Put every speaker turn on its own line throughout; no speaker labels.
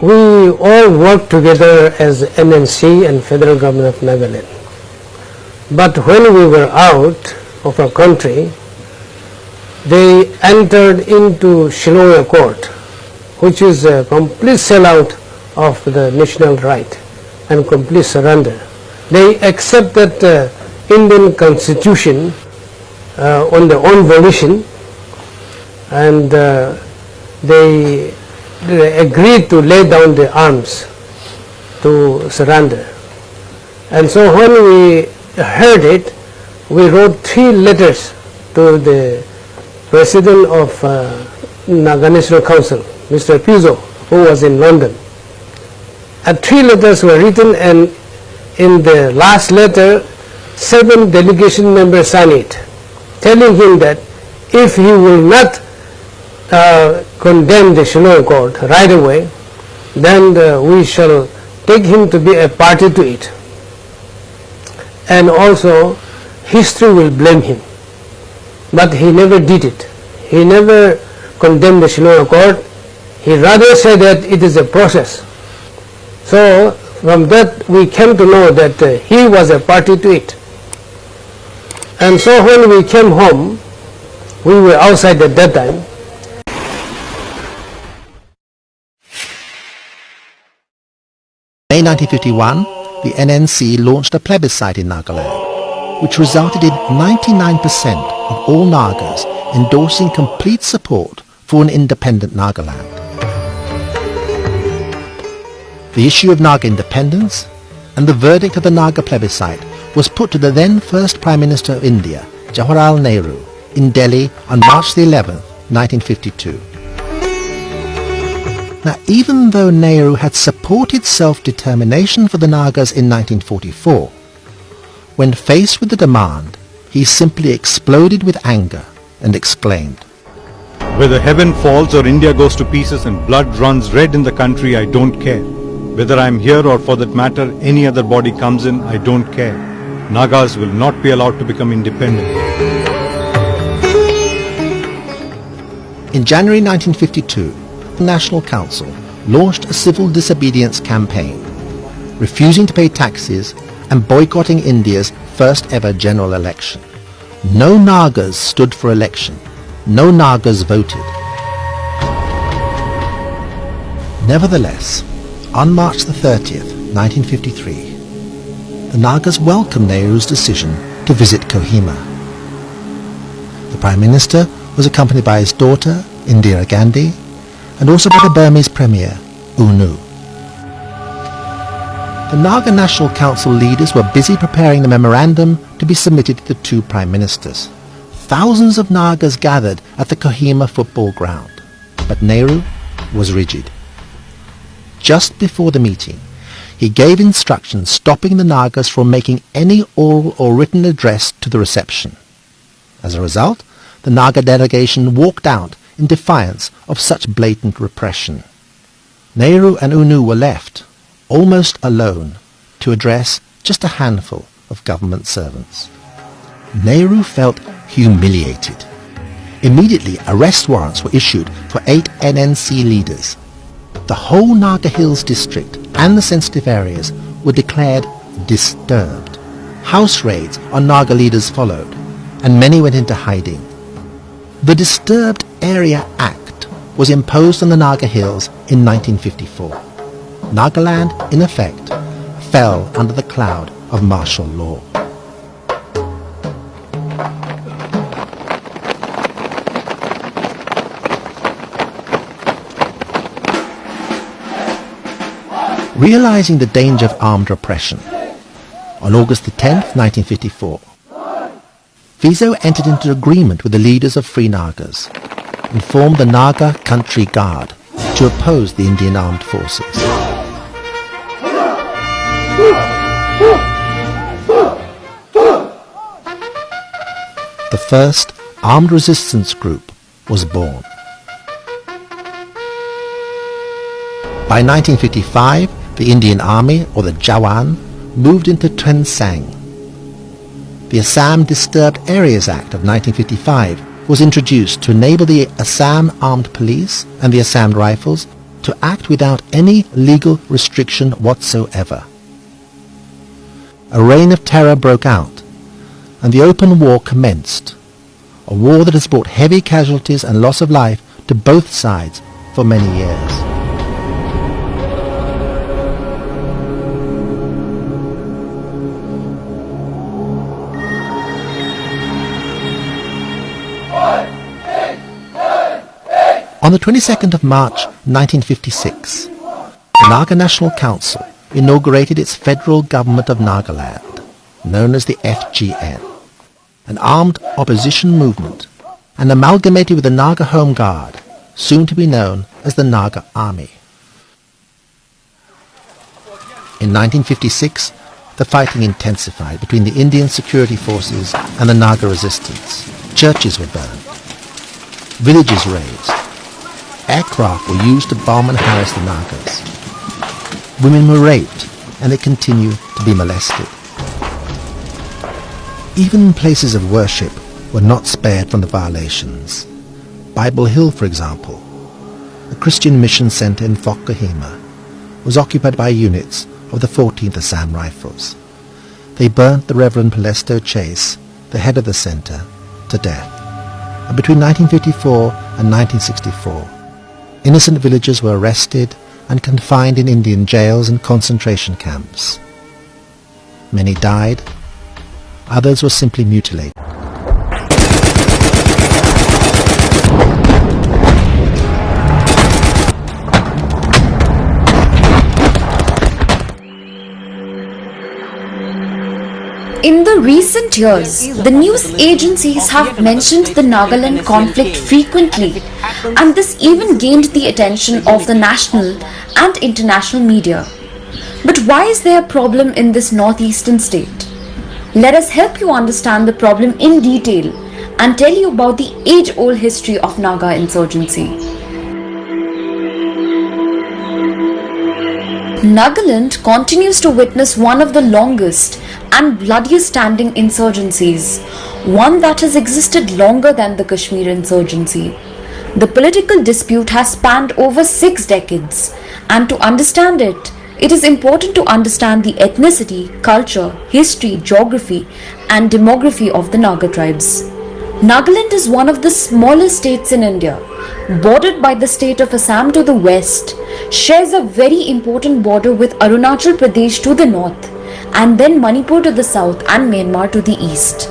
we all work together as NNC and Federal Government of Nagaland. But when we were out of our country, they entered into Shillong Accord, which is a complete sellout of the national right and complete surrender. They accepted the Indian Constitution on their own volition, and they agreed to lay down their arms to surrender. And so when we heard it, we wrote 3 letters to the President of Naga National Council, Mr. Piso, who was in London. And 3 letters were written, and in the last letter, 7 delegation members signed it, telling him that if he will not condemn the Shillong Accord right away, then we shall take him to be a party to it. And also, history will blame him. But he never did it. He never condemned the Shillong Accord. He rather said that it is a process. So from that we came to know that he was a party to it. And so when we came home, we were outside at that time.
In May 1951, the NNC launched a plebiscite in Nagaland, which resulted in 99% of all Nagas endorsing complete support for an independent Nagaland. The issue of Naga independence and the verdict of the Naga plebiscite was put to the then First Prime Minister of India, Jawaharlal Nehru, in Delhi on March the 11th, 1952. Now, even though Nehru had supported self-determination for the Nagas in 1944, when faced with the demand, he simply exploded with anger and exclaimed,
"Whether heaven falls or India goes to pieces and blood runs red in the country, I don't care. Whether I'm here or for that matter any other body comes in, I don't care. Nagas will not be allowed to become independent."
In January 1952, the National Council launched a civil disobedience campaign, refusing to pay taxes and boycotting India's first ever general election. No Nagas stood for election. No Nagas voted. Nevertheless, on March the 30th, 1953, the Nagas welcomed Nehru's decision to visit Kohima. The Prime Minister was accompanied by his daughter, Indira Gandhi, and also by the Burmese Premier, U Nu. The Naga National Council leaders were busy preparing the memorandum to be submitted to the 2 Prime Ministers. Thousands of Nagas gathered at the Kohima football ground, but Nehru was rigid. Just before the meeting, he gave instructions stopping the Nagas from making any oral or written address to the reception. As a result, the Naga delegation walked out in defiance of such blatant repression. Nehru and U Nu were left, almost alone, to address just a handful of government servants. Nehru felt humiliated. Immediately, arrest warrants were issued for 8 NNC leaders. The whole Naga Hills district and the sensitive areas were declared disturbed. House raids on Naga leaders followed, and many went into hiding. The Disturbed Area Act was imposed on the Naga Hills in 1954. Nagaland, in effect, fell under the cloud of martial law. Realizing the danger of armed repression, on August 10th, 1954, Piso entered into agreement with the leaders of Free Nagas and formed the Naga Country Guard to oppose the Indian armed forces. The first armed resistance group was born. By 1955, the Indian Army, or the Jawan, moved into Tuensang. The Assam Disturbed Areas Act of 1955 was introduced to enable the Assam Armed Police and the Assam Rifles to act without any legal restriction whatsoever. A reign of terror broke out, and the open war commenced, a war that has brought heavy casualties and loss of life to both sides for many years. On the 22nd of March 1956, the Naga National Council inaugurated its federal government of Nagaland, known as the FGN, an armed opposition movement, and amalgamated with the Naga Home Guard, soon to be known as the Naga Army. In 1956, the fighting intensified between the Indian security forces and the Naga resistance. Churches were burned, villages razed, aircraft were used to bomb and harass the Nagas. Women were raped, and they continue to be molested. Even places of worship were not spared from the violations. Bible Hill, for example, a Christian mission center in Fort Kohima, was occupied by units of the 14th Assam Rifles. They burnt the Reverend Pelesto Chase, the head of the center, to death. And between 1954 and 1964, innocent villagers were arrested and confined in Indian jails and concentration camps. Many died, others were simply mutilated.
In the recent years, the news agencies have mentioned the Nagaland conflict frequently, and this even gained the attention of the national and international media. But why is there a problem in this northeastern state? Let us help you understand the problem in detail and tell you about the age-old history of Naga insurgency. Nagaland continues to witness one of the longest and bloodiest standing insurgencies, one that has existed longer than the Kashmir insurgency. The political dispute has spanned over 6 decades, and to understand it, it is important to understand the ethnicity, culture, history, geography, and demography of the Naga tribes. Nagaland is one of the smallest states in India, bordered by the state of Assam to the west, shares a very important border with Arunachal Pradesh to the north, and then Manipur to the south and Myanmar to the east.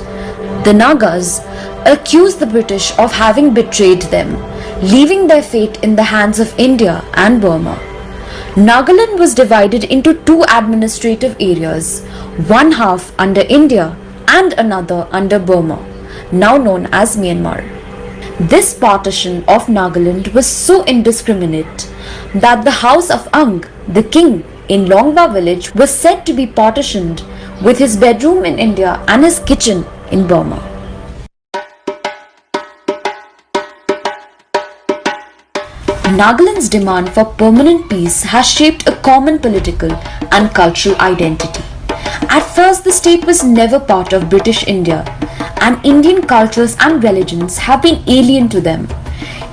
The Nagas accuse the British of having betrayed them, leaving their fate in the hands of India and Burma. Nagaland was divided into 2 administrative areas, one half under India and another under Burma, now known as Myanmar. This partition of Nagaland was so indiscriminate that the house of Ang, the king in Longwa village, was said to be partitioned with his bedroom in India and his kitchen in Burma. Nagaland's demand for permanent peace has shaped a common political and cultural identity. At first, the state was never part of British India, and Indian cultures and religions have been alien to them.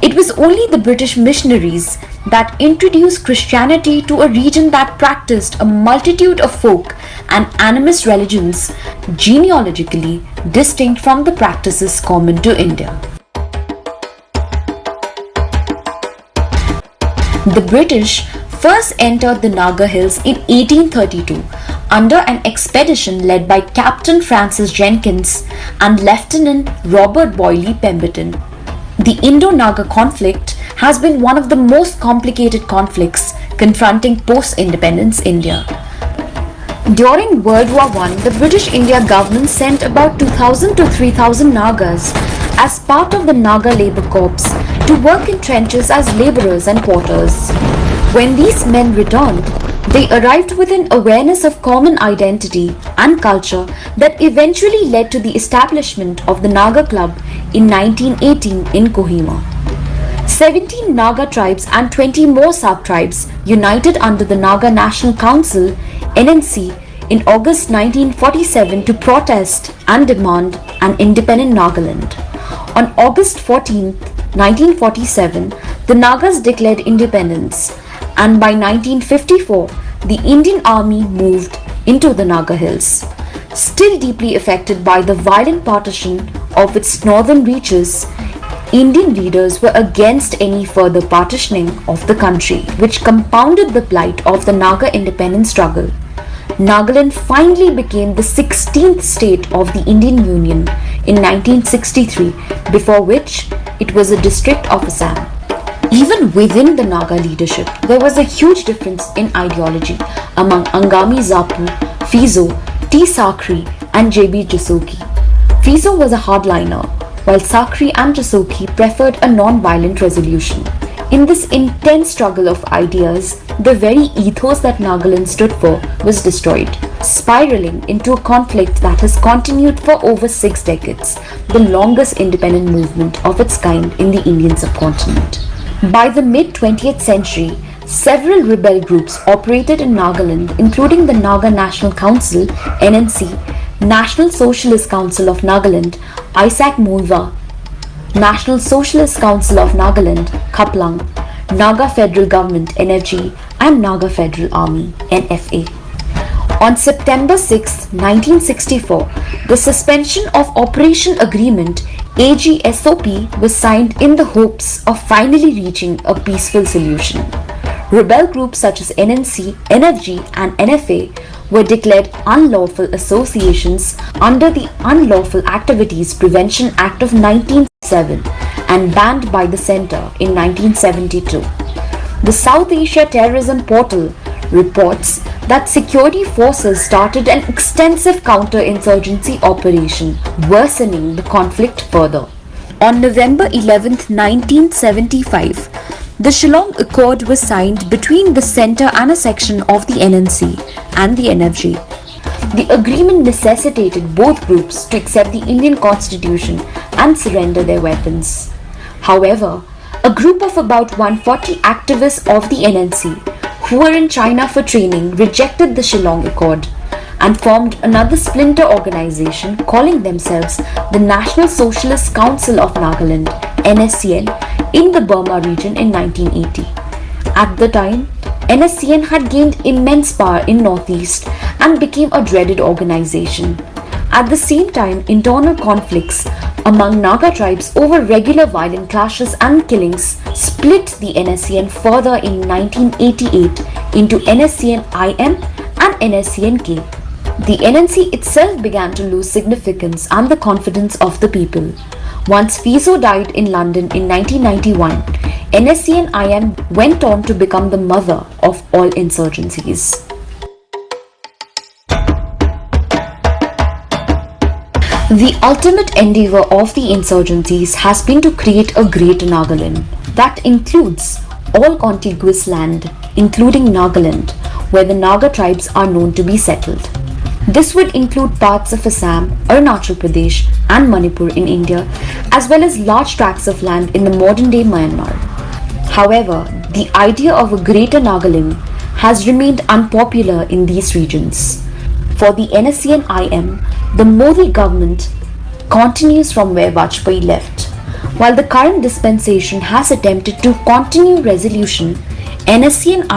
It was only the British missionaries that introduced Christianity to a region that practiced a multitude of folk and animist religions genealogically distinct from the practices common to India. The British first entered the Naga Hills in 1832 under an expedition led by Captain Francis Jenkins and Lieutenant Robert Boyle Pemberton. The Indo-Naga conflict has been one of the most complicated conflicts confronting post-independence India. During World War I, the British India government sent about 2,000 to 3,000 Nagas as part of the Naga Labour Corps to work in trenches as labourers and porters. When these men returned, they arrived with an awareness of common identity and culture that eventually led to the establishment of the Naga Club in 1918 in Kohima. 17 Naga tribes and 20 more sub-tribes united under the Naga National Council (NNC) in August 1947 to protest and demand an independent Nagaland. On August 14, 1947, the Nagas declared independence, and by 1954, the Indian Army moved into the Naga Hills. Still deeply affected by the violent partition of its northern reaches, Indian leaders were against any further partitioning of the country, which compounded the plight of the Naga independence struggle. Nagaland finally became the 16th state of the Indian Union in 1963, before which it was a district of Assam. Even within the Naga leadership, there was a huge difference in ideology among Angami Zapu, 𝘕𝘢𝘵, T. Sakri and J.B. Jasoki. 𝘕𝘢𝘵 was a hardliner, while Sakri and Jasoki preferred a non-violent resolution. In this intense struggle of ideas, the very ethos that Nagaland stood for was destroyed, spiraling into a conflict that has continued for over 6 decades, the longest independent movement of its kind in the Indian subcontinent. By the mid-20th century, several rebel groups operated in Nagaland, including the Naga National Council (NNC), National Socialist Council of Nagaland (𝘕𝘢𝘵), National Socialist Council of Nagaland (KHAPLANG), Naga Federal Government (NFG), and Naga Federal Army (NFA). On September 6, 1964, the Suspension of Operation Agreement AGSOP was signed in the hopes of finally reaching a peaceful solution. Rebel groups such as NNC, NFG and NFA were declared unlawful associations under the Unlawful Activities Prevention Act of 1907 and banned by the Centre in 1972. The South Asia Terrorism Portal reports that security forces started an extensive counter-insurgency operation, worsening the conflict further. On November 11, 1975, the Shillong Accord was signed between the centre and a section of the NNC and the NFG. The agreement necessitated both groups to accept the Indian Constitution and surrender their weapons. However, a group of about 140 activists of the NNC who were in China for training rejected the Shillong Accord and formed another splinter organization calling themselves the National Socialist Council of Nagaland (NSCN) in the Burma region in 1980. At the time, NSCN had gained immense power in Northeast and became a dreaded organization. At the same time, internal conflicts among Naga tribes over regular violent clashes and killings split the NSCN further in 1988 into NSCN-IM and NSCN-K. The NNC itself began to lose significance and the confidence of the people. Once 𝘕𝘢𝘵 died in London in 1991, NSCN-IM went on to become the mother of all insurgencies. The ultimate endeavour of the insurgencies has been to create a great Nagaland that includes all contiguous land, including Nagaland, where the Naga tribes are known to be settled. This would include parts of Assam, Arunachal Pradesh and Manipur in India, as well as large tracts of land in the modern-day Myanmar. However, the idea of a greater Nagaland has remained unpopular in these regions. For the NSCN-IM, the Modi government continues from where Vajpayee left. While the current dispensation has attempted to continue resolution, NSCN-IM